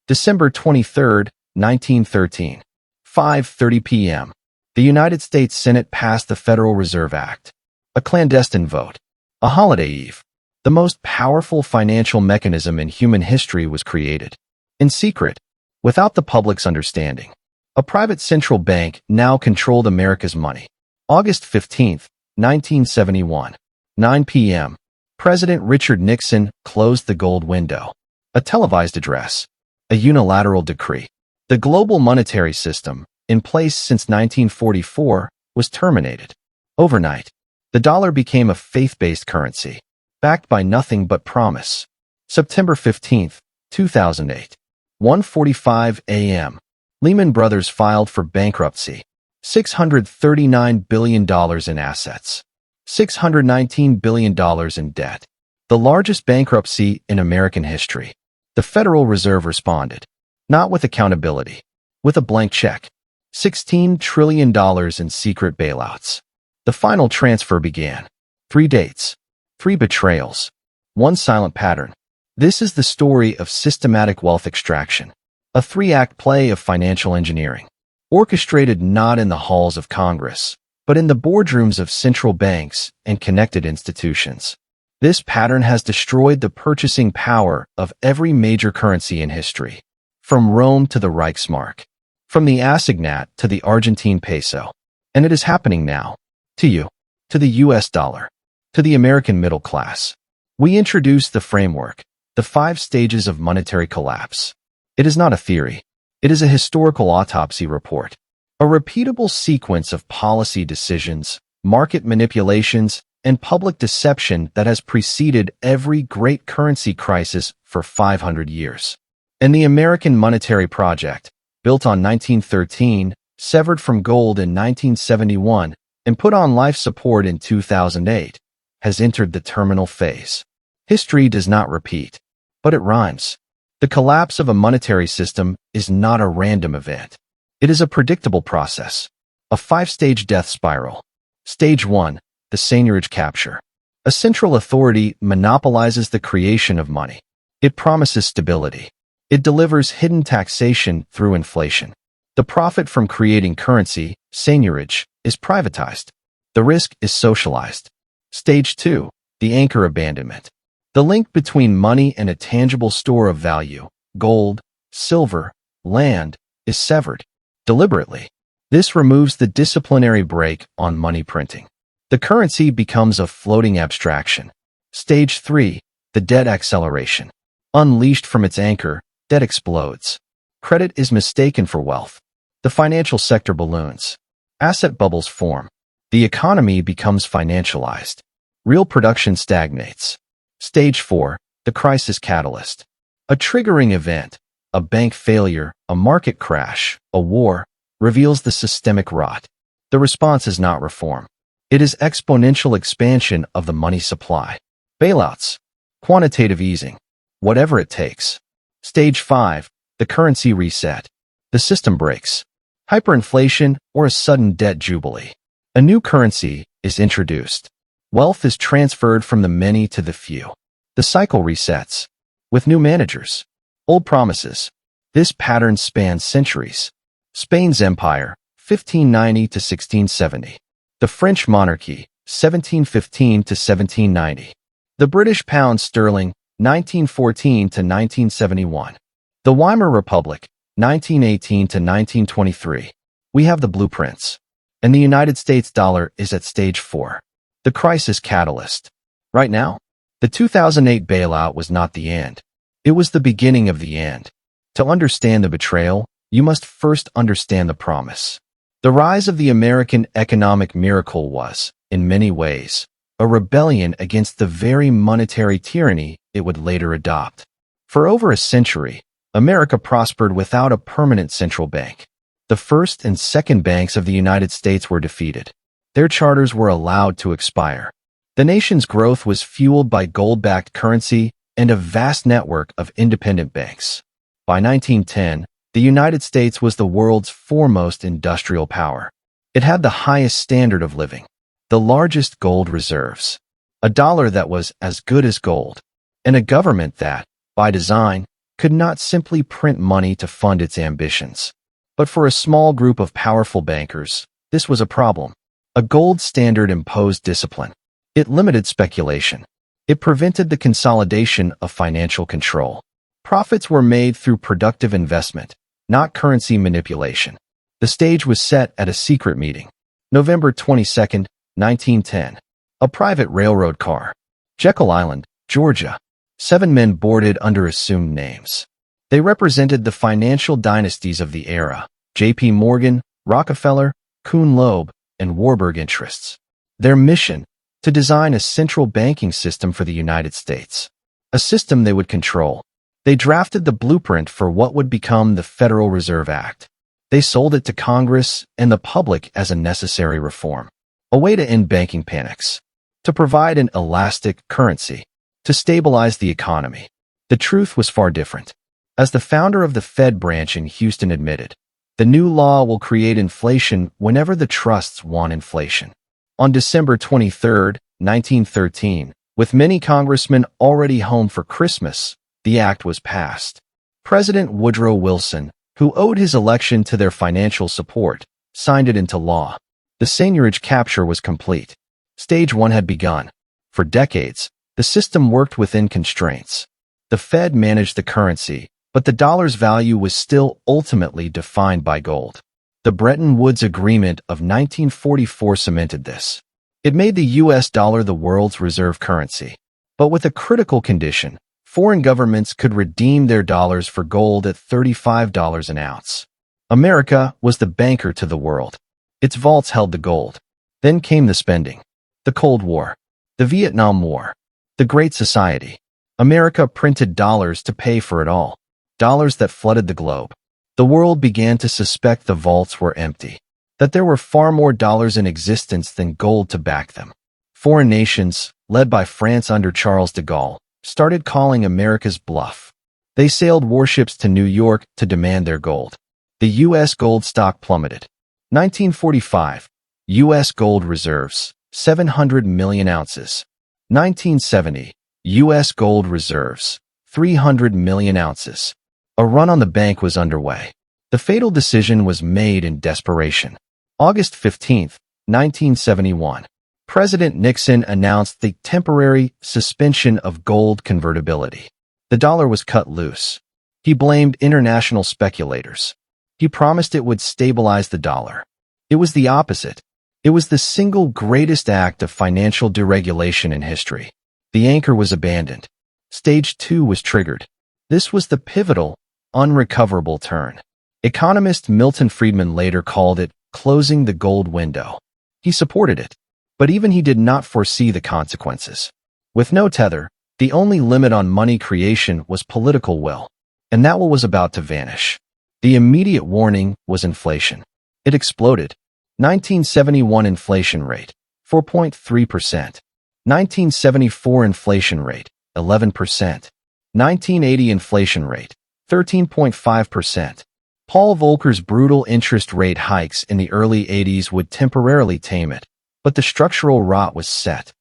December 23, 1913. 5:30 p.m. The United States Senate passed the Federal Reserve Act. A clandestine vote. A holiday eve. The most powerful financial mechanism in human history was created. In secret, without the public's understanding. A private central bank now controlled America's money. August 15, 1971. 9 p.m. President Richard Nixon closed the gold window. A televised address. A unilateral decree. The global monetary system, in place since 1944, was terminated. Overnight, the dollar became a faith-based currency, backed by nothing but promise. September 15, 2008. 1:45 a.m. Lehman Brothers filed for bankruptcy. $639 billion in assets. $619 billion in debt. The largest bankruptcy in American history. The Federal Reserve responded. Not with accountability. With a blank check. $16 trillion in secret bailouts. The final transfer began. 3 dates. 3 betrayals. 1 silent pattern. This is the story of systematic wealth extraction. A 3-act play of financial engineering. Orchestrated not in the halls of Congress, but in the boardrooms of central banks and connected institutions. This pattern has destroyed the purchasing power of every major currency in history. From Rome to the Reichsmark. From the assignat to the Argentine peso. And it is happening now. To you. To the US dollar. To the American middle class. We introduce the framework. The 5 stages of monetary collapse. It is not a theory. It is a historical autopsy report. A repeatable sequence of policy decisions, market manipulations, and public deception that has preceded every great currency crisis for 500 years. And the American monetary project, built on 1913, severed from gold in 1971, and put on life support in 2008, has entered the terminal phase. History does not repeat, but it rhymes. The collapse of a monetary system is not a random event. It is a predictable process. A 5-stage death spiral. Stage 1, the seigniorage capture. A central authority monopolizes the creation of money. It promises stability. It delivers hidden taxation through inflation. The profit from creating currency, seigniorage, is privatized. The risk is socialized. Stage 2, the anchor abandonment. The link between money and a tangible store of value, gold, silver, land, is severed. Deliberately. This removes the disciplinary brake on money printing. The currency becomes a floating abstraction. Stage 3, the debt acceleration. Unleashed from its anchor, debt explodes. Credit is mistaken for wealth. The financial sector balloons. Asset bubbles form. The economy becomes financialized. Real production stagnates. Stage 4, the crisis catalyst. A triggering event, a bank failure, a market crash, a war, reveals the systemic rot. The response is not reform. It is exponential expansion of the money supply. Bailouts. Quantitative easing. Whatever it takes. Stage 5, the currency reset. The system breaks. Hyperinflation or a sudden debt jubilee. A new currency is introduced. Wealth is transferred from the many to the few. The cycle resets. With new managers. Old promises. This pattern spans centuries. Spain's empire, 1590 to 1670. The French monarchy, 1715 to 1790. The British pound sterling, 1914 to 1971. The Weimar Republic, 1918 to 1923. We have the blueprints. And the United States dollar is at stage 4. The crisis catalyst. Right now, the 2008 bailout was not the end. It was the beginning of the end. To understand the betrayal, you must first understand the promise. The rise of the American economic miracle was, in many ways, a rebellion against the very monetary tyranny it would later adopt. For over a century, America prospered without a permanent central bank. The first and second banks of the United States were defeated. Their charters were allowed to expire. The nation's growth was fueled by gold-backed currency and a vast network of independent banks. By 1910, the United States was the world's foremost industrial power. It had the highest standard of living, the largest gold reserves, a dollar that was as good as gold, and a government that, by design, could not simply print money to fund its ambitions. But for a small group of powerful bankers, this was a problem. A gold standard imposed discipline. It limited speculation. It prevented the consolidation of financial control. Profits were made through productive investment, not currency manipulation. The stage was set at a secret meeting. November 22, 1910. A private railroad car. Jekyll Island, Georgia. 7 men boarded under assumed names. They represented the financial dynasties of the era: J.P. Morgan, Rockefeller, Kuhn Loeb, and Warburg interests. Their mission: to design a central banking system for the United States. A system they would control. They drafted the blueprint for what would become the Federal Reserve Act. They sold it to Congress and the public as a necessary reform. A way to end banking panics. To provide an elastic currency. To stabilize the economy. The truth was far different. As the founder of the Fed branch in Houston admitted, the new law will create inflation whenever the trusts want inflation. On December 23, 1913, with many congressmen already home for Christmas, the act was passed. President Woodrow Wilson, who owed his election to their financial support, signed it into law. The seigniorage capture was complete. Stage 1 had begun. For decades, the system worked within constraints. The Fed managed the currency, but the dollar's value was still ultimately defined by gold. The Bretton Woods Agreement of 1944 cemented this. It made the U.S. dollar the world's reserve currency. But with a critical condition: foreign governments could redeem their dollars for gold at $35 an ounce. America was the banker to the world. Its vaults held the gold. Then came the spending. The Cold War. The Vietnam War. The Great Society. America printed dollars to pay for it all. Dollars that flooded the globe. The world began to suspect the vaults were empty. That there were far more dollars in existence than gold to back them. Foreign nations, led by France under Charles de Gaulle, started calling America's bluff. They sailed warships to New York to demand their gold. The U.S. gold stock plummeted. 1945. U.S. gold reserves, 700 million ounces. 1970. U.S. gold reserves, 300 million ounces. A run on the bank was underway. The fatal decision was made in desperation. August 15, 1971. President Nixon announced the temporary suspension of gold convertibility. The dollar was cut loose. He blamed international speculators. He promised it would stabilize the dollar. It was the opposite. It was the single greatest act of financial deregulation in history. The anchor was abandoned. Stage 2 was triggered. This was the pivotal, unrecoverable turn. Economist Milton Friedman later called it closing the gold window. He supported it. But even he did not foresee the consequences. With no tether, the only limit on money creation was political will. And that will was about to vanish. The immediate warning was inflation. It exploded. 1971 inflation rate, 4.3%. 1974 inflation rate, 11%. 1980 inflation rate, 13.5%. Paul Volcker's brutal interest rate hikes in the early 80s would temporarily tame it, but the structural rot was set.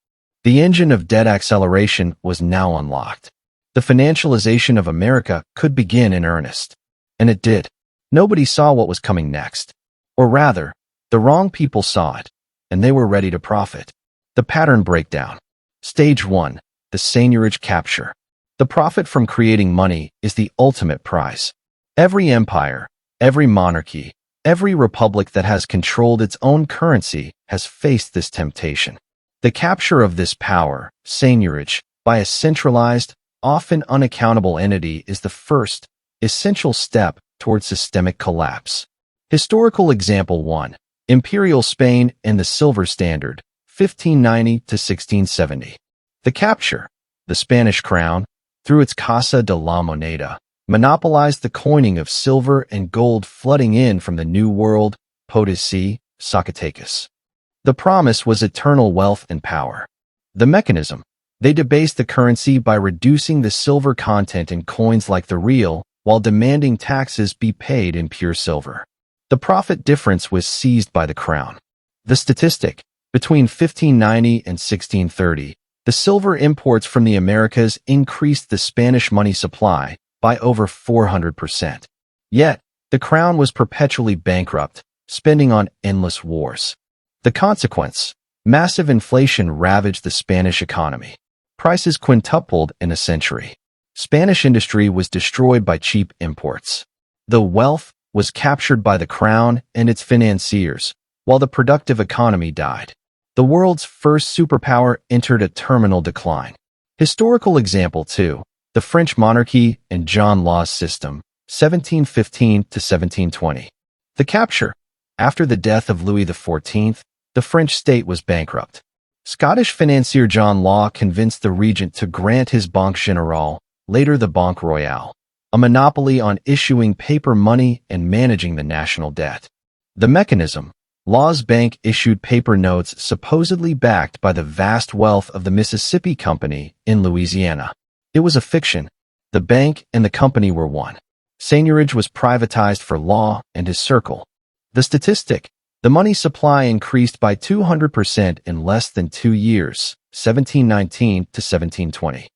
The engine of debt acceleration was now unlocked. The financialization of America could begin in earnest. And it did. Nobody saw what was coming next. Or rather, the wrong people saw it, and they were ready to profit. The pattern breakdown. Stage 1. The seigniorage capture. The profit from creating money is the ultimate prize. Every empire, every monarchy, every republic that has controlled its own currency has faced this temptation. The capture of this power, seigniorage, by a centralized, often unaccountable entity is the first, essential step toward systemic collapse. Historical example 1. Imperial Spain and the Silver Standard, 1590 to 1670. The capture, the Spanish crown, through its Casa de la Moneda, monopolized the coining of silver and gold flooding in from the New World, Potosi, Zacatecas. The promise was eternal wealth and power. The mechanism, they debased the currency by reducing the silver content in coins like the real, while demanding taxes be paid in pure silver. The profit difference was seized by the crown. The statistic, between 1590 and 1630, the silver imports from the Americas increased the Spanish money supply by over 400%. Yet, the crown was perpetually bankrupt, spending on endless wars. The consequence: massive inflation ravaged the Spanish economy. Prices quintupled in a century. Spanish industry was destroyed by cheap imports. The wealth was captured by the crown and its financiers, while the productive economy died. The world's first superpower entered a terminal decline. Historical example 2. The French monarchy and John Law's system, 1715 to 1720. The capture. After the death of Louis XIV, the French state was bankrupt. Scottish financier John Law convinced the regent to grant his Banque Générale, later the Banque Royale, a monopoly on issuing paper money and managing the national debt. The mechanism: Law's bank issued paper notes supposedly backed by the vast wealth of the Mississippi Company in Louisiana. It was a fiction. The bank and the company were one. Seigniorage was privatized for Law and his circle. The statistic: the money supply increased by 200% in less than 2 years, 1719 to 1720.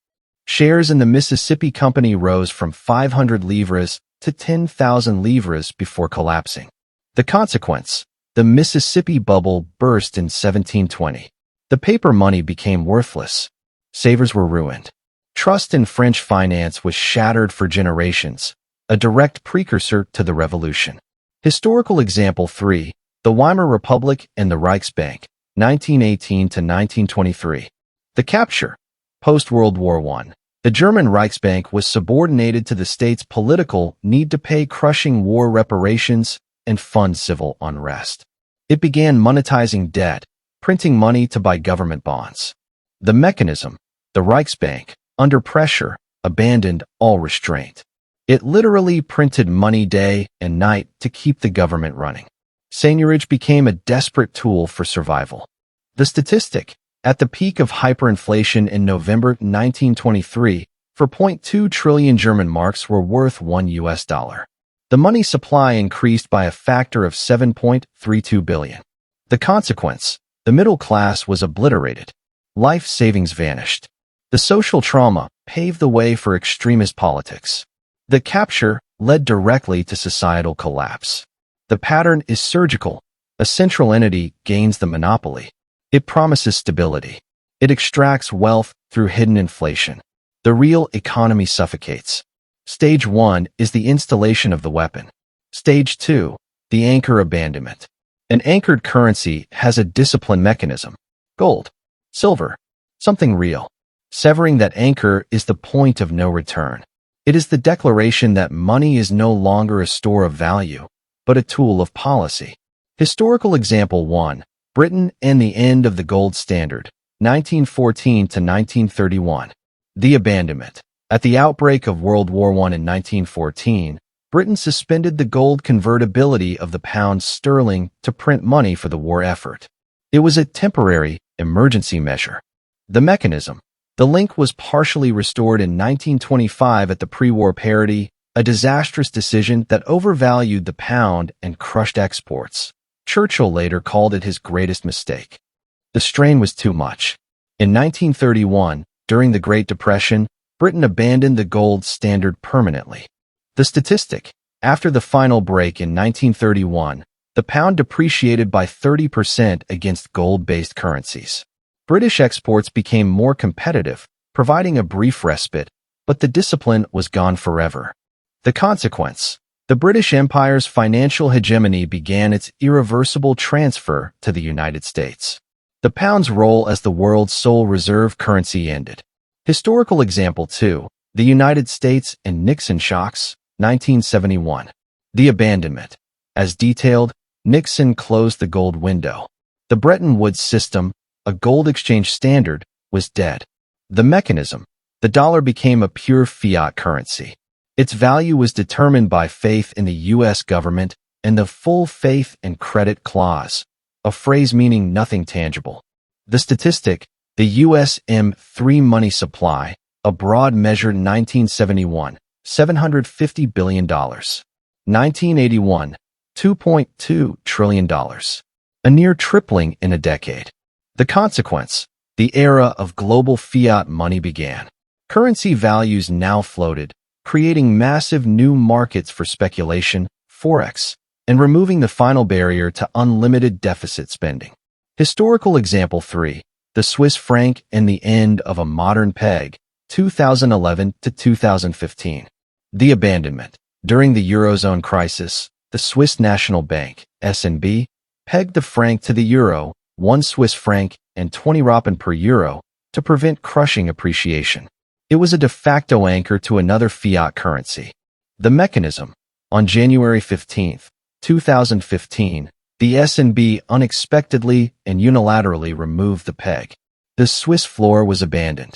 Shares in the Mississippi Company rose from 500 livres to 10,000 livres before collapsing. The consequence: the Mississippi bubble burst in 1720. The paper money became worthless. Savers were ruined. Trust in French finance was shattered for generations, a direct precursor to the Revolution. Historical example 3. The Weimar Republic and the Reichsbank, 1918 to 1923. The capture. Post-World War I, the German Reichsbank was subordinated to the state's political need to pay crushing war reparations and fund civil unrest. It began monetizing debt, printing money to buy government bonds. The mechanism: the Reichsbank, under pressure, abandoned all restraint. It literally printed money day and night to keep the government running. Seigniorage became a desperate tool for survival. The statistic: at the peak of hyperinflation in November 1923, 4.2 trillion German marks were worth $1. The money supply increased by a factor of 7.32 billion. The consequence: the middle class was obliterated. Life savings vanished. The social trauma paved the way for extremist politics. The capture led directly to societal collapse. The pattern is surgical. A central entity gains the monopoly. It promises stability. It extracts wealth through hidden inflation. The real economy suffocates. Stage 1 is the installation of the weapon. Stage 2, the anchor abandonment. An anchored currency has a discipline mechanism: gold, silver, something real. Severing that anchor is the point of no return. It is the declaration that money is no longer a store of value, but a tool of policy. Historical example 1. Britain and the end of the gold standard, 1914 to 1931. The abandonment. At the outbreak of World War I in 1914, Britain suspended the gold convertibility of the pound sterling to print money for the war effort. It was a temporary, emergency measure. The mechanism. The link was partially restored in 1925 at the pre-war parity, a disastrous decision that overvalued the pound and crushed exports. Churchill later called it his greatest mistake. The strain was too much. In 1931, during the Great Depression, Britain abandoned the gold standard permanently. The statistic: after the final break in 1931, the pound depreciated by 30% against gold-based currencies. British exports became more competitive, providing a brief respite, but the discipline was gone forever. The consequence: the British Empire's financial hegemony began its irreversible transfer to the United States. The pound's role as the world's sole reserve currency ended. Historical example 2. The United States and Nixon shocks, 1971. The abandonment. As detailed, Nixon closed the gold window. The Bretton Woods system, a gold exchange standard, was dead. The mechanism. The dollar became a pure fiat currency. Its value was determined by faith in the U.S. government and the full faith and credit clause, a phrase meaning nothing tangible. The statistic: the U.S. M3 money supply, abroad measured 1971, $750 billion. 1981, $2.2 trillion. A near tripling in a decade. The consequence: the era of global fiat money began. Currency values now floated, creating massive new markets for speculation, forex, and removing the final barrier to unlimited deficit spending. Historical example 3. The Swiss franc and the end of a modern peg, 2011 to 2015. The abandonment. During the Eurozone crisis, the Swiss National Bank, SNB, pegged the franc to the euro, 1 Swiss franc and 20 rappen per euro, to prevent crushing appreciation. It was a de facto anchor to another fiat currency. The mechanism. On January 15, 2015, the SNB unexpectedly and unilaterally removed the peg. The Swiss floor was abandoned.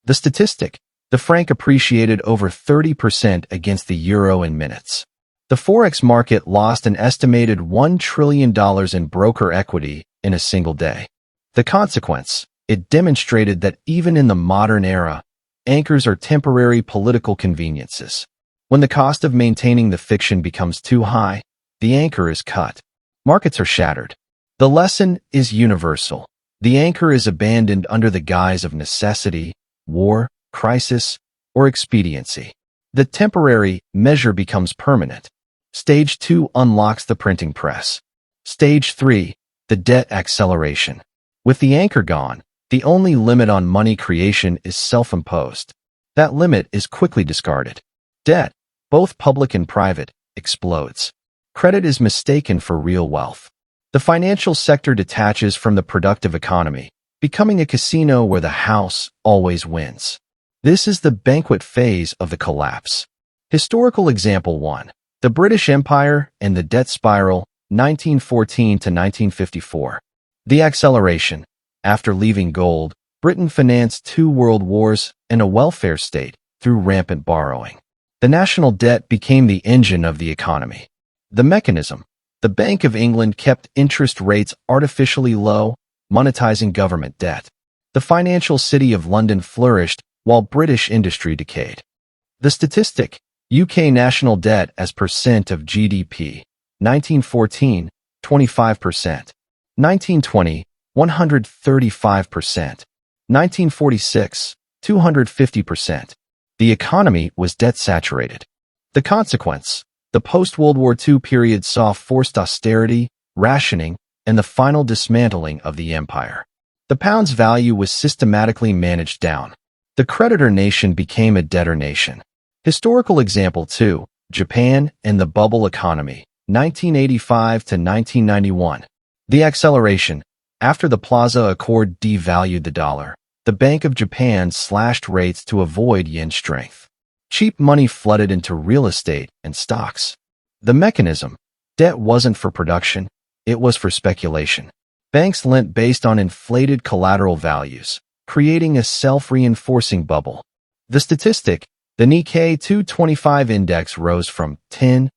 The statistic. The franc appreciated over 30% against the euro in minutes. The forex market lost an estimated $1 trillion in broker equity in a single day. The consequence. It demonstrated that even in the modern era, anchors are temporary political conveniences. When the cost of maintaining the fiction becomes too high, the anchor is cut. Markets are shattered. The lesson is universal. The anchor is abandoned under the guise of necessity, war, crisis, or expediency. The temporary measure becomes permanent. Stage 2 unlocks the printing press. Stage 3, the debt acceleration. With the anchor gone, the only limit on money creation is self-imposed. That limit is quickly discarded. Debt, both public and private, explodes. Credit is mistaken for real wealth. The financial sector detaches from the productive economy, becoming a casino where the house always wins. This is the banquet phase of the collapse. Historical example 1. The British Empire and the debt spiral, 1914 to 1954. The acceleration. After leaving gold, Britain financed 2 world wars and a welfare state through rampant borrowing. The national debt became the engine of the economy. The mechanism. The Bank of England kept interest rates artificially low, monetizing government debt. The financial city of London flourished while British industry decayed. The statistic. UK national debt as percent of GDP, 1914, 25%. 1920, 135%. 1946, 250%. The economy was debt-saturated. The consequence. The post-World War II period saw forced austerity, rationing, and the final dismantling of the empire. The pound's value was systematically managed down. The creditor nation became a debtor nation. Historical example 2. Japan and the bubble economy, 1985 to 1991. The acceleration. After the Plaza Accord devalued the dollar, the Bank of Japan slashed rates to avoid yen strength. Cheap money flooded into real estate and stocks. The mechanism. Debt wasn't for production, it was for speculation. Banks lent based on inflated collateral values, creating a self-reinforcing bubble. The statistic. The Nikkei 225 index rose from 10,000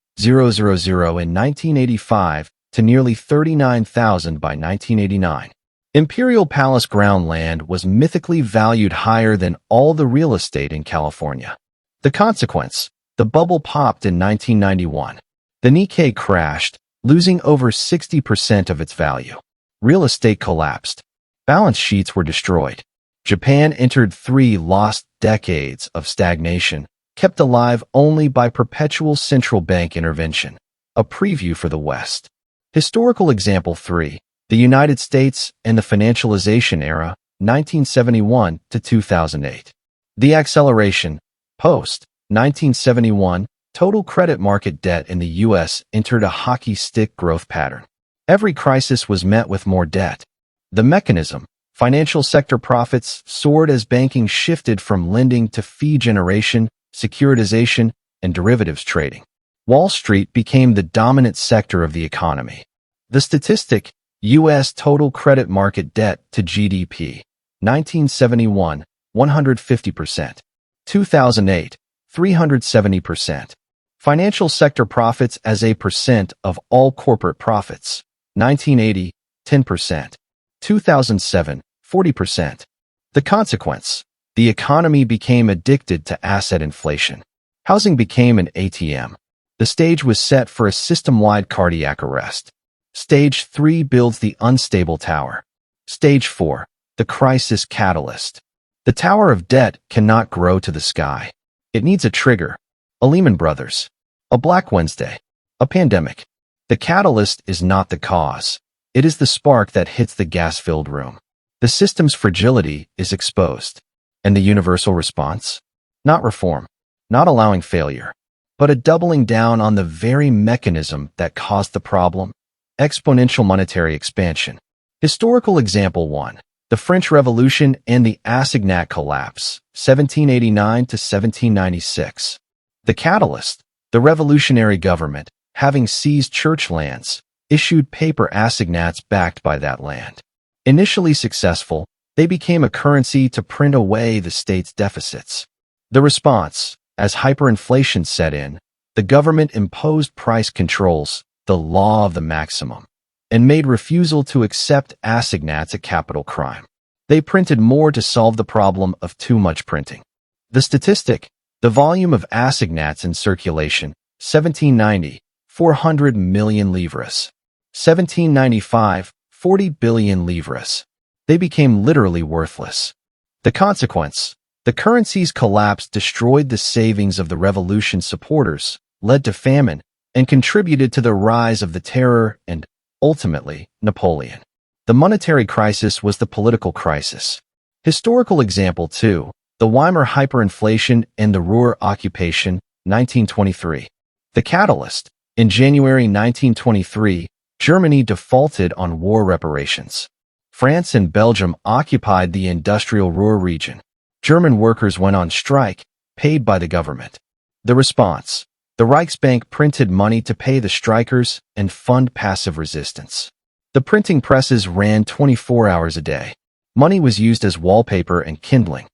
in 1985 to nearly 39,000 by 1989. Imperial Palace ground land was mythically valued higher than all the real estate in California. The consequence. The bubble popped in 1991. The Nikkei crashed, losing over 60% of its value. Real estate collapsed. Balance sheets were destroyed. Japan entered 3 lost decades of stagnation, kept alive only by perpetual central bank intervention, a preview for the West. Historical example 3. The United States and the financialization era, 1971 to 2008. The acceleration. Post 1971, total credit market debt in the U.S. entered a hockey stick growth pattern. Every crisis was met with more debt. The mechanism. Financial sector profits soared as banking shifted from lending to fee generation, securitization, and derivatives trading. Wall Street became the dominant sector of the economy. The statistic. U.S. total credit market debt to GDP, 1971, 150%. 2008, 370%. Financial sector profits as a percent of all corporate profits, 1980, 10%. 2007, 40%. The consequence. The economy became addicted to asset inflation. Housing became an ATM. The stage was set for a system-wide cardiac arrest. Stage 3 builds the unstable tower. Stage 4, the crisis catalyst. The tower of debt cannot grow to the sky. It needs a trigger. a Lehman Brothers, a Black Wednesday, a pandemic. The catalyst is not the cause. It is the spark that hits the gas-filled room. The system's fragility is exposed. And the universal response? Not reform, not allowing failure, but a doubling down on the very mechanism that caused the problem: exponential monetary expansion. Historical example 1. The French Revolution and the assignat collapse, 1789 to 1796. The catalyst: the revolutionary government, having seized church lands, issued paper assignats backed by that land. Initially successful, they became a currency to print away the state's deficits. The response: as hyperinflation set in, the government imposed price controls, the law of the maximum, and made refusal to accept assignats a capital crime. They printed more to solve the problem of too much printing. The statistic: the volume of assignats in circulation, 1790, 400 million livres. 1795, 40 billion livres. They became literally worthless. The consequence: the currency's collapse destroyed the savings of the revolution's supporters, led to famine, and contributed to the rise of the terror and, ultimately, Napoleon. The monetary crisis was the political crisis. Historical example 2. The Weimar hyperinflation and the Ruhr occupation, 1923. The catalyst: in January 1923, Germany defaulted on war reparations. France and Belgium occupied the industrial Ruhr region. German workers went on strike, paid by the government. The response: the Reichsbank printed money to pay the strikers and fund passive resistance. The printing presses ran 24 hours a day. Money was used as wallpaper and kindling.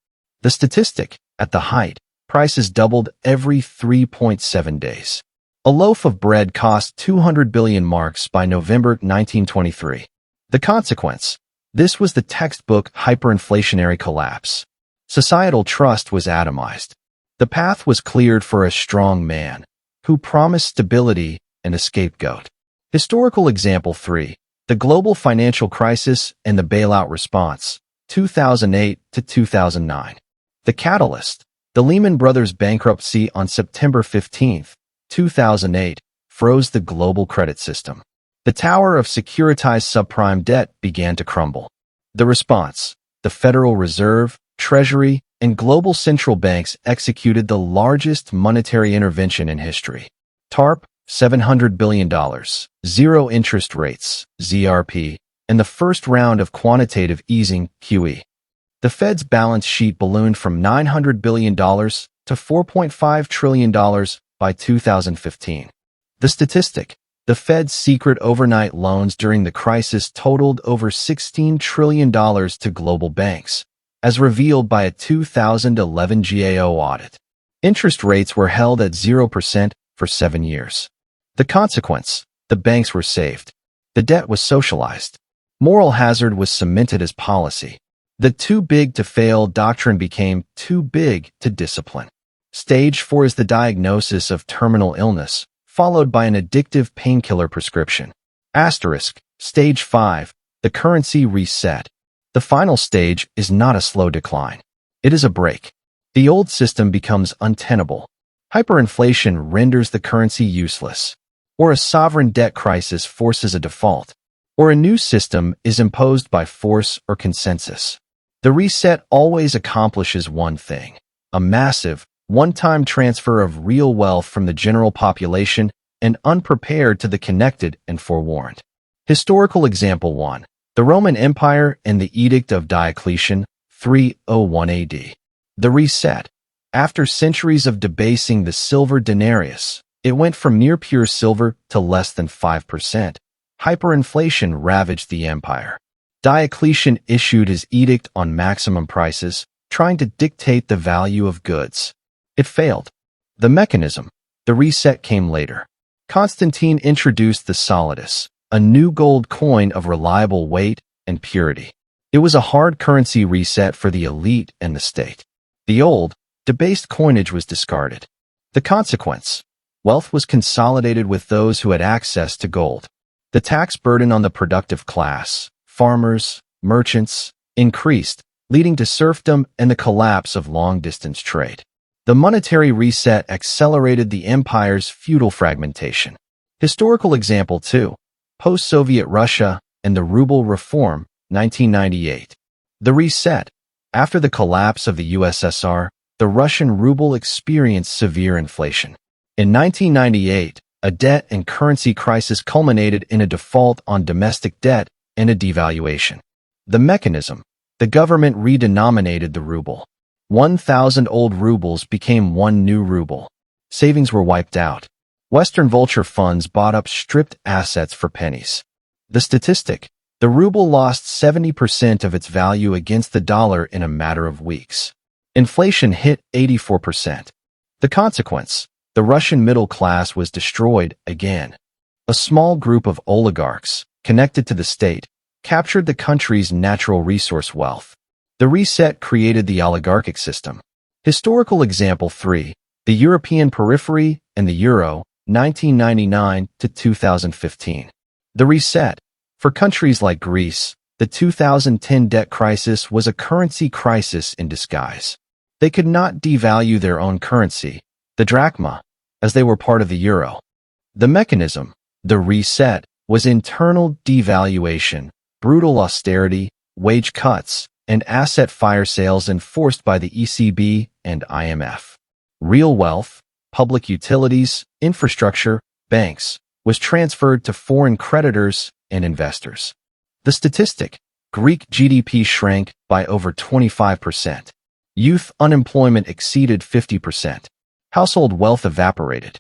The statistic: at the height, prices doubled every 3.7 days. A loaf of bread cost 200 billion marks by November 1923. The consequence: this was the textbook hyperinflationary collapse. Societal trust was atomized. The path was cleared for a strong man, who promised stability and a scapegoat. Historical example 3. The global financial crisis and the bailout response, 2008 to 2009. The catalyst: the Lehman Brothers bankruptcy on September 15, 2008, froze the global credit system. The tower of securitized subprime debt began to crumble. The response: the Federal Reserve, Treasury, and global central banks executed the largest monetary intervention in history. TARP, $700 billion, zero interest rates, ZRP, and the first round of quantitative easing, QE. The Fed's balance sheet ballooned from $900 billion to $4.5 trillion by 2015. The statistic: the Fed's secret overnight loans during the crisis totaled over $16 trillion to global banks, as revealed by a 2011 GAO audit. Interest rates were held at 0% for 7 years. The consequence: the banks were saved. The debt was socialized. Moral hazard was cemented as policy. The too big to fail doctrine became too big to discipline. Stage 4 is the diagnosis of terminal illness, followed by an addictive painkiller prescription. Asterisk, Stage 5, the currency reset. The final stage is not a slow decline. It is a break. The old system becomes untenable. Hyperinflation renders the currency useless. Or a sovereign debt crisis forces a default. Or a new system is imposed by force or consensus. The reset always accomplishes one thing: a massive, one-time transfer of real wealth from the general population and unprepared to the connected and forewarned. Historical example 1. The Roman Empire and the Edict of Diocletian, 301 AD. The reset. After centuries of debasing the silver denarius, it went from near pure silver to less than 5%. Hyperinflation ravaged the empire. Diocletian issued his edict on maximum prices, trying to dictate the value of goods. It failed. The mechanism, the reset, came later. Constantine introduced the solidus, a new gold coin of reliable weight and purity. It was a hard currency reset for the elite and the state. The old, debased coinage was discarded. The consequence: wealth was consolidated with those who had access to gold. The tax burden on the productive class, farmers, merchants, increased, leading to serfdom and the collapse of long-distance trade. The monetary reset accelerated the empire's feudal fragmentation. Historical example 2. Post-Soviet Russia and the ruble reform, 1998. The reset. After the collapse of the USSR, the Russian ruble experienced severe inflation. In 1998, a debt and currency crisis culminated in a default on domestic debt and a devaluation. The mechanism. The government redenominated the ruble. 1,000 old rubles became one new ruble. Savings were wiped out. Western vulture funds bought up stripped assets for pennies. The statistic. The ruble lost 70% of its value against the dollar in a matter of weeks. Inflation hit 84%. The consequence. The Russian middle class was destroyed again. A small group of oligarchs, connected to the state, captured the country's natural resource wealth. The reset created the oligarchic system. Historical example 3. The European periphery and the euro, 1999 to 2015. The reset. For countries like Greece, the 2010 debt crisis was a currency crisis in disguise. They could not devalue their own currency, the drachma, as they were part of the euro. The mechanism, the reset, was internal devaluation, brutal austerity, wage cuts, and asset fire sales enforced by the ECB and IMF. Real wealth, public utilities, infrastructure, banks, was transferred to foreign creditors and investors. The statistic. Greek GDP shrank by over 25%. Youth unemployment exceeded 50%. Household wealth evaporated.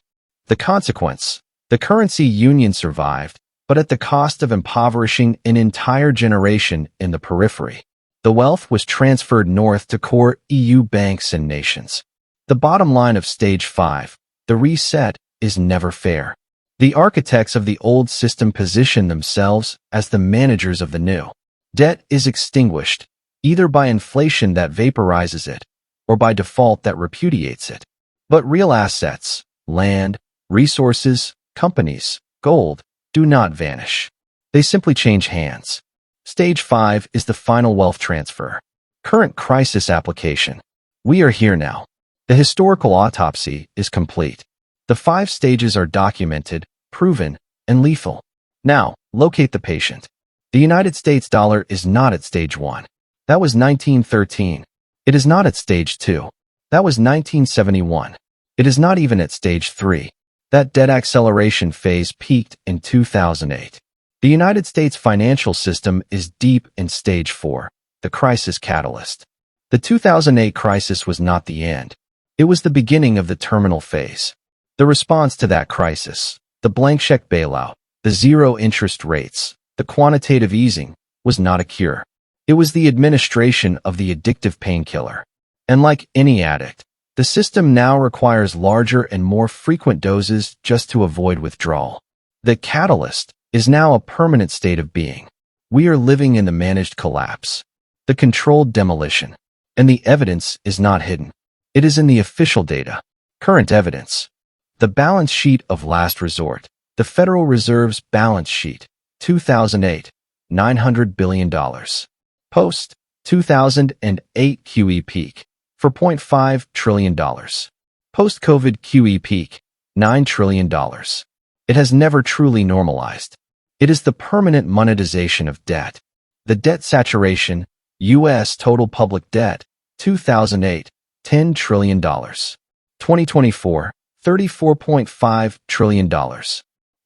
The consequence. The currency union survived, but at the cost of impoverishing an entire generation in the periphery. The wealth was transferred north to core EU banks and nations. The bottom line of Stage 5, the reset, is never fair. The architects of the old system position themselves as the managers of the new. Debt is extinguished, either by inflation that vaporizes it, or by default that repudiates it. But real assets, land, resources, companies, gold, do not vanish. They simply change hands. Stage 5 is the final wealth transfer. Current crisis application. We are here now. The historical autopsy is complete. The 5 stages are documented, proven, and lethal. Now, locate the patient. The United States dollar is not at stage 1. That was 1913. It is not at stage 2. That was 1971. It is not even at stage 3. That debt acceleration phase peaked in 2008. The United States financial system is deep in stage 4, the crisis catalyst. The 2008 crisis was not the end. It was the beginning of the terminal phase. The response to that crisis, the blank check bailout, the zero interest rates, the quantitative easing, was not a cure. It was the administration of the addictive painkiller. And like any addict, the system now requires larger and more frequent doses just to avoid withdrawal. The catalyst is now a permanent state of being. We are living in the managed collapse, the controlled demolition. And the evidence is not hidden. It is in the official data. Current evidence. The balance sheet of last resort. The Federal Reserve's balance sheet. 2008, $900 billion. Post, 2008 QE peak, $4.5 trillion. Post-COVID QE peak, $9 trillion. It has never truly normalized. It is the permanent monetization of debt. The debt saturation, U.S. total public debt, 2008, $10 trillion. 2024, $34.5 trillion.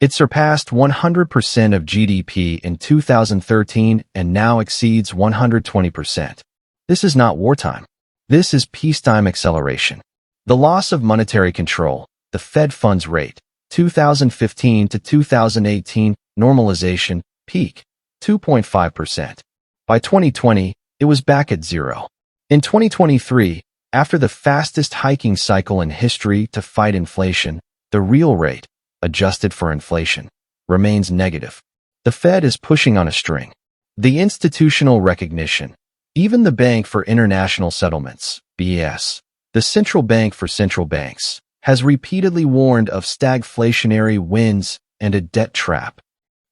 It surpassed 100% of GDP in 2013 and now exceeds 120%. This is not wartime. This is peacetime acceleration. The loss of monetary control, the Fed funds rate, 2015 to 2018, normalization, peak, 2.5%. By 2020, it was back at zero. In 2023, after the fastest hiking cycle in history to fight inflation, the real rate, adjusted for inflation, remains negative. The Fed is pushing on a string. The institutional recognition, even the Bank for International Settlements, BS, the central bank for central banks, has repeatedly warned of stagflationary winds and a debt trap.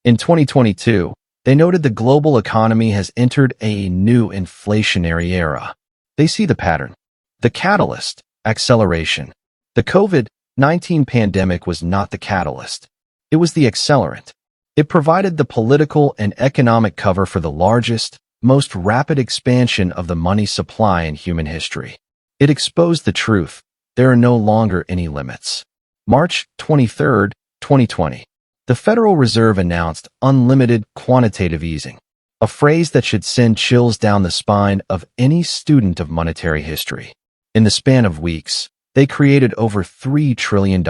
In 2022, they noted the global economy has entered a new inflationary era. They see the pattern. The catalyst, Acceleration. The COVID-19 pandemic was not the catalyst. It was the accelerant. It provided the political and economic cover for the largest, most rapid expansion of the money supply in human history. It exposed the truth. There are no longer any limits. March 23, 2020. The Federal Reserve announced unlimited quantitative easing, a phrase that should send chills down the spine of any student of monetary history. In the span of weeks, they created over $3 trillion.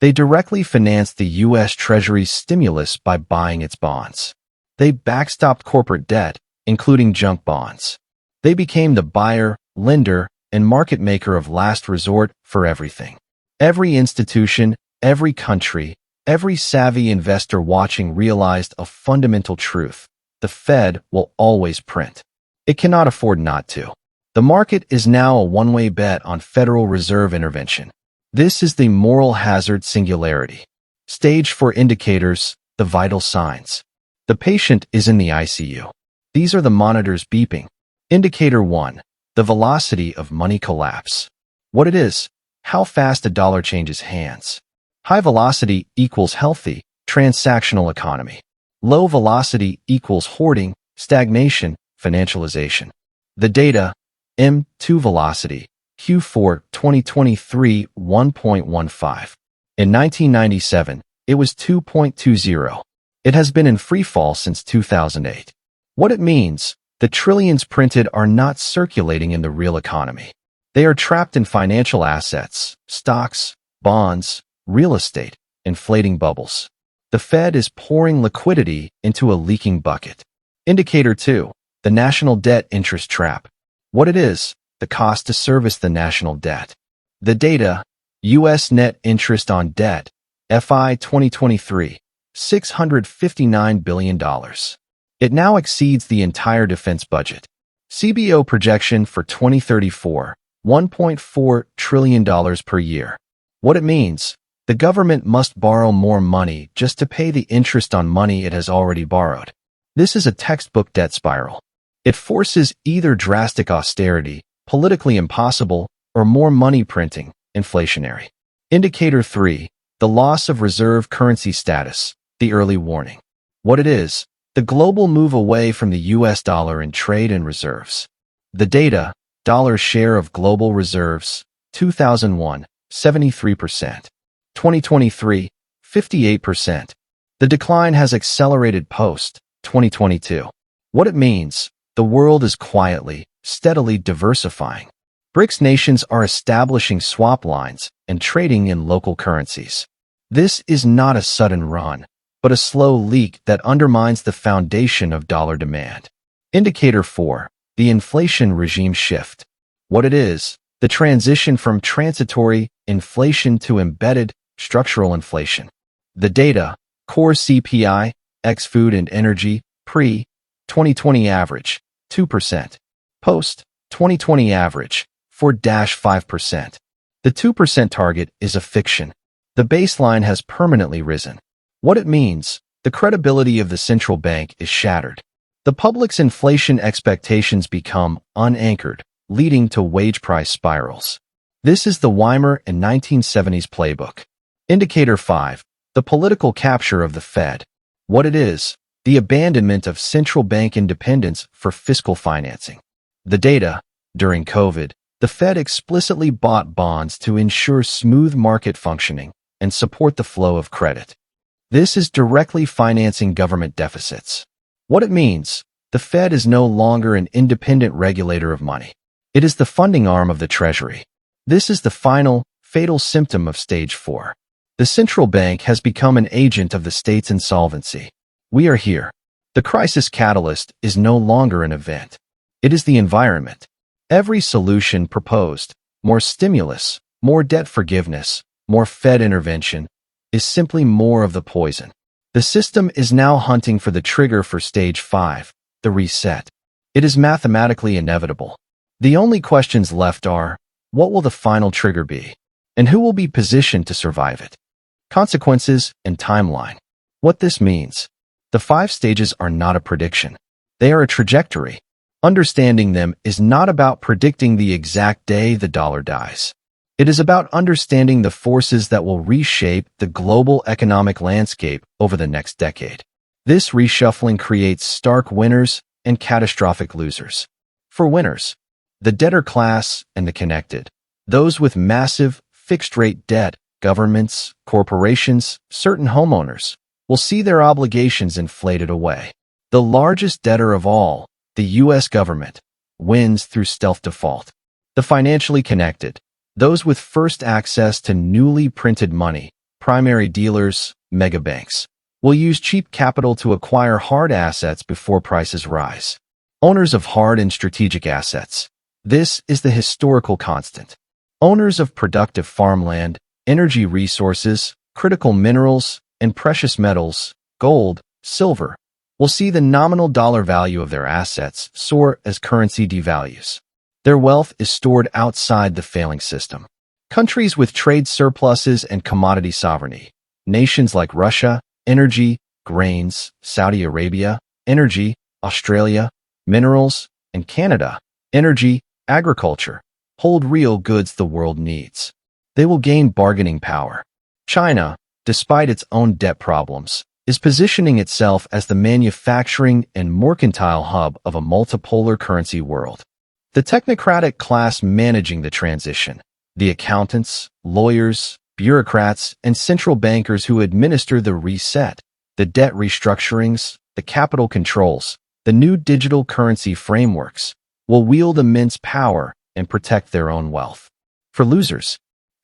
They directly financed the U.S. Treasury's stimulus by buying its bonds. They backstopped corporate debt, including junk bonds. They became the buyer, lender, and market maker of last resort for everything. Every institution, every country, every savvy investor watching realized a fundamental truth. The Fed will always print. It cannot afford not to. The market is now a one-way bet on Federal Reserve intervention. This is the moral hazard singularity. Stage 4 indicators, the vital signs. The patient is in the ICU. These are the monitors beeping. Indicator 1, the velocity of money collapse. What it is, how fast a dollar changes hands. High velocity equals healthy, transactional economy. Low velocity equals hoarding, stagnation, financialization. The data, M2 velocity, Q4 2023 1.15. In 1997, it was 2.20. It has been in free fall since 2008. What it means, the trillions printed are not circulating in the real economy. They are trapped in financial assets, stocks, bonds, real estate, inflating bubbles. The Fed is pouring liquidity into a leaking bucket. Indicator 2, the national debt interest trap. What it is, the cost to service the national debt. The data, U.S. net interest on debt, FI 2023, $659 billion. It now exceeds the entire defense budget. CBO projection for 2034, $1.4 trillion per year. What it means, the government must borrow more money just to pay the interest on money it has already borrowed. This is a textbook debt spiral. It forces either drastic austerity, politically impossible, or more money printing, inflationary. Indicator 3, the loss of reserve currency status, the early warning. What it is, the global move away from the U.S. dollar in trade and reserves. The data, dollar share of global reserves, 2001, 73%. 2023, 58%. The decline has accelerated post-2022. What it means, the world is quietly, steadily diversifying. BRICS nations are establishing swap lines and trading in local currencies. This is not a sudden run, but a slow leak that undermines the foundation of dollar demand. Indicator 4, the inflation regime shift. What it is, the transition from transitory inflation to embedded structural inflation. The data, core CPI, ex-food and energy, pre-2020 average, 2%. Post-2020 average, 4-5%. The 2% target is a fiction. The baseline has permanently risen. What it means, the credibility of the central bank is shattered. The public's inflation expectations become unanchored, leading to wage price spirals. This is the Weimar and 1970s playbook. Indicator 5, the political capture of the Fed. What it is, the abandonment of central bank independence for fiscal financing. The data, during COVID, the Fed explicitly bought bonds to ensure smooth market functioning and support the flow of credit. This is directly financing government deficits. What it means, the Fed is no longer an independent regulator of money. It is the funding arm of the Treasury. This is the final, fatal symptom of Stage 4. The central bank has become an agent of the state's insolvency. We are here. The crisis catalyst is no longer an event. It is the environment. Every solution proposed, more stimulus, more debt forgiveness, more Fed intervention, is simply more of the poison. The system is now hunting for the trigger for Stage 5, the reset. It is mathematically inevitable. The only questions left are, what will the final trigger be? And who will be positioned to survive it? Consequences and timeline. What this means. The 5 stages are not a prediction. They are a trajectory. Understanding them is not about predicting the exact day the dollar dies. It is about understanding the forces that will reshape the global economic landscape over the next decade. This reshuffling creates stark winners and catastrophic losers. For winners, the debtor class and the connected, those with massive, fixed-rate debt, governments, corporations, certain homeowners, will see their obligations inflated away. The largest debtor of all, the U.S. government, wins through stealth default. The financially connected, those with first access to newly printed money, primary dealers, megabanks, will use cheap capital to acquire hard assets before prices rise. Owners of hard and strategic assets. This is the historical constant. Owners of productive farmland, energy resources, critical minerals, and precious metals, gold, silver, will see the nominal dollar value of their assets soar as currency devalues. Their wealth is stored outside the failing system. Countries with trade surpluses and commodity sovereignty. Nations like Russia, energy, grains, Saudi Arabia, energy, Australia, minerals, and Canada, energy, agriculture, hold real goods the world needs. They will gain bargaining power. China, despite its own debt problems, is positioning itself as the manufacturing and mercantile hub of a multipolar currency world. The technocratic class managing the transition, the accountants, lawyers, bureaucrats, and central bankers who administer the reset, the debt restructurings, the capital controls, the new digital currency frameworks, will wield immense power and protect their own wealth. For losers,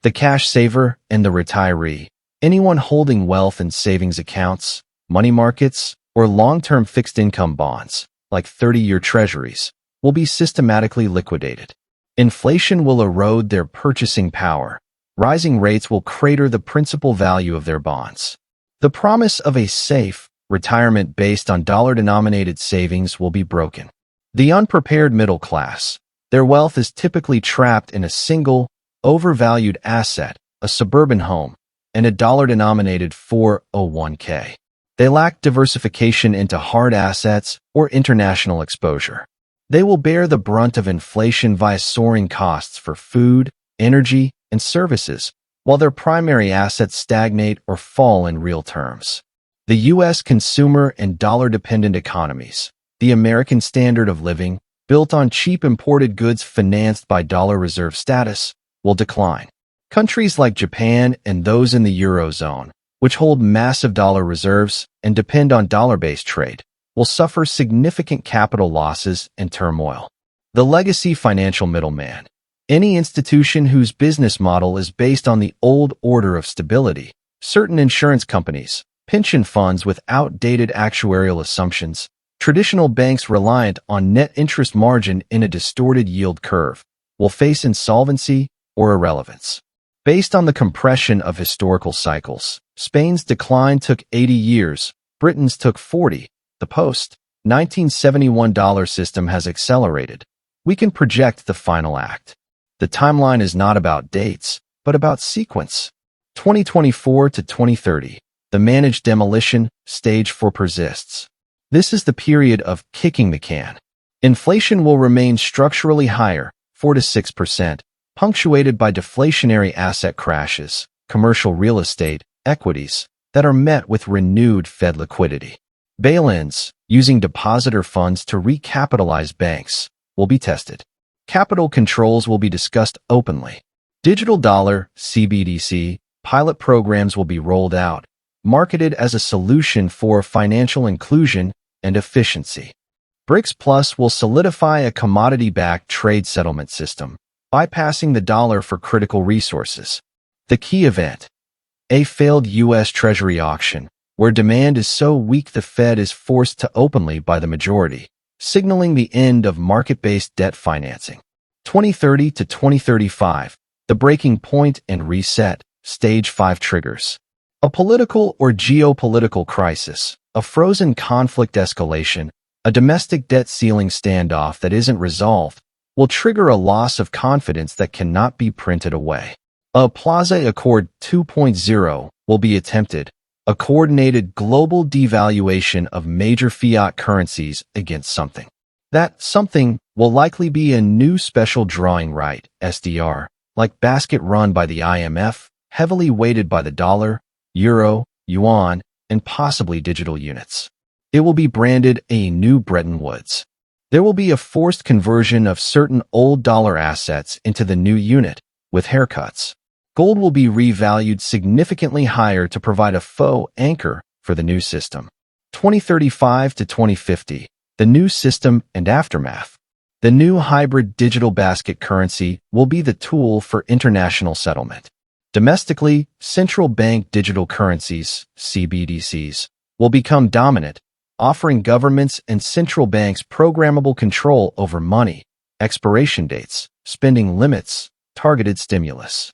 the cash saver and the retiree, anyone holding wealth in savings accounts, money markets, or long-term fixed-income bonds, like 30-year treasuries, will be systematically liquidated. Inflation will erode their purchasing power. Rising rates will crater the principal value of their bonds. The promise of a safe retirement based on dollar-denominated savings will be broken. The unprepared middle class, their wealth is typically trapped in a single, overvalued asset, a suburban home, and a dollar-denominated 401k. They lack diversification into hard assets or international exposure. They will bear the brunt of inflation via soaring costs for food, energy, and services, while their primary assets stagnate or fall in real terms. The U.S. consumer and dollar-dependent economies, the American standard of living, built on cheap imported goods financed by dollar reserve status, will decline. Countries like Japan and those in the Eurozone, which hold massive dollar reserves and depend on dollar-based trade, will suffer significant capital losses and turmoil. The legacy financial middleman, any institution whose business model is based on the old order of stability, certain insurance companies, pension funds with outdated actuarial assumptions, traditional banks reliant on net interest margin in a distorted yield curve, will face insolvency or irrelevance. Based on the compression of historical cycles, Spain's decline took 80 years, Britain's took 40. The post-1971 dollar system has accelerated. We can project the final act. The timeline is not about dates, but about sequence. 2024 to 2030, the managed demolition stage for persists. This is the period of kicking the can. Inflation will remain structurally higher, 4 to 6%, punctuated by deflationary asset crashes, commercial real estate, equities, that are met with renewed Fed liquidity. Bail-ins, using depositor funds to recapitalize banks, will be tested. Capital controls will be discussed openly. Digital dollar, CBDC, pilot programs will be rolled out, marketed as a solution for financial inclusion and efficiency. BRICS Plus will solidify a commodity-backed trade settlement system, bypassing the dollar for critical resources. The key event: a failed U.S. Treasury auction, where demand is so weak the Fed is forced to openly buy the majority, signaling the end of market-based debt financing. 2030 to 2035, the breaking point and reset, stage 5 triggers. A political or geopolitical crisis, a frozen conflict escalation, a domestic debt ceiling standoff that isn't resolved, will trigger a loss of confidence that cannot be printed away. A Plaza Accord 2.0 will be attempted, a coordinated global devaluation of major fiat currencies against something. That something will likely be a new special drawing right, SDR, like basket run by the IMF, heavily weighted by the dollar, euro, yuan, and possibly digital units. It will be branded a new Bretton Woods. There will be a forced conversion of certain old dollar assets into the new unit, with haircuts. Gold will be revalued significantly higher to provide a faux anchor for the new system. 2035 to 2050, the new system and aftermath. The new hybrid digital basket currency will be the tool for international settlement. Domestically, central bank digital currencies, CBDCs, will become dominant, offering governments and central banks programmable control over money, expiration dates, spending limits, targeted stimulus.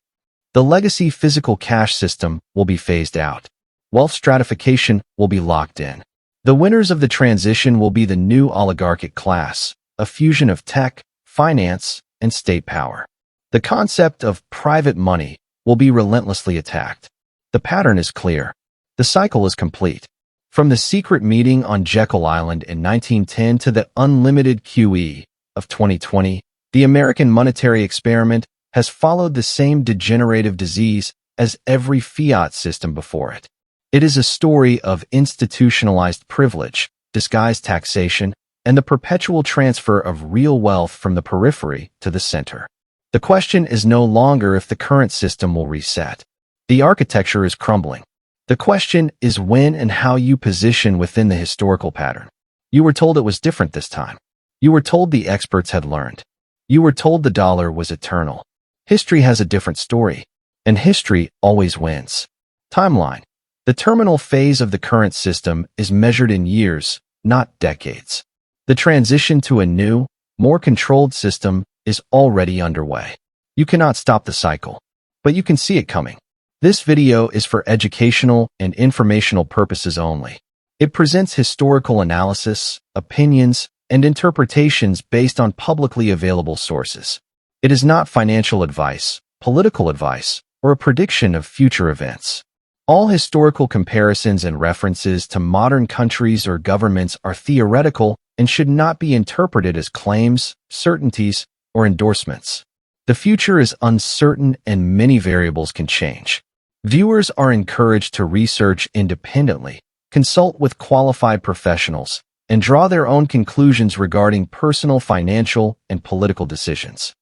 The legacy physical cash system will be phased out. Wealth stratification will be locked in. The winners of the transition will be the new oligarchic class, a fusion of tech, finance, and state power. The concept of private money will be relentlessly attacked. The pattern is clear. The cycle is complete. From the secret meeting on Jekyll Island in 1910 to the unlimited QE of 2020, the American monetary experiment has followed the same degenerative disease as every fiat system before it. It is a story of institutionalized privilege, disguised taxation, and the perpetual transfer of real wealth from the periphery to the center. The question is no longer if the current system will reset. The architecture is crumbling. The question is when and how you position within the historical pattern. You were told it was different this time. You were told the experts had learned. You were told the dollar was eternal. History has a different story, and history always wins. Timeline. The terminal phase of the current system is measured in years, not decades. The transition to a new, more controlled system is already underway. You cannot stop the cycle, but you can see it coming. This video is for educational and informational purposes only. It presents historical analysis, opinions, and interpretations based on publicly available sources. It is not financial advice, political advice, or a prediction of future events. All historical comparisons and references to modern countries or governments are theoretical and should not be interpreted as claims, certainties, or endorsements. The future is uncertain and many variables can change. Viewers are encouraged to research independently, consult with qualified professionals, and draw their own conclusions regarding personal financial and political decisions.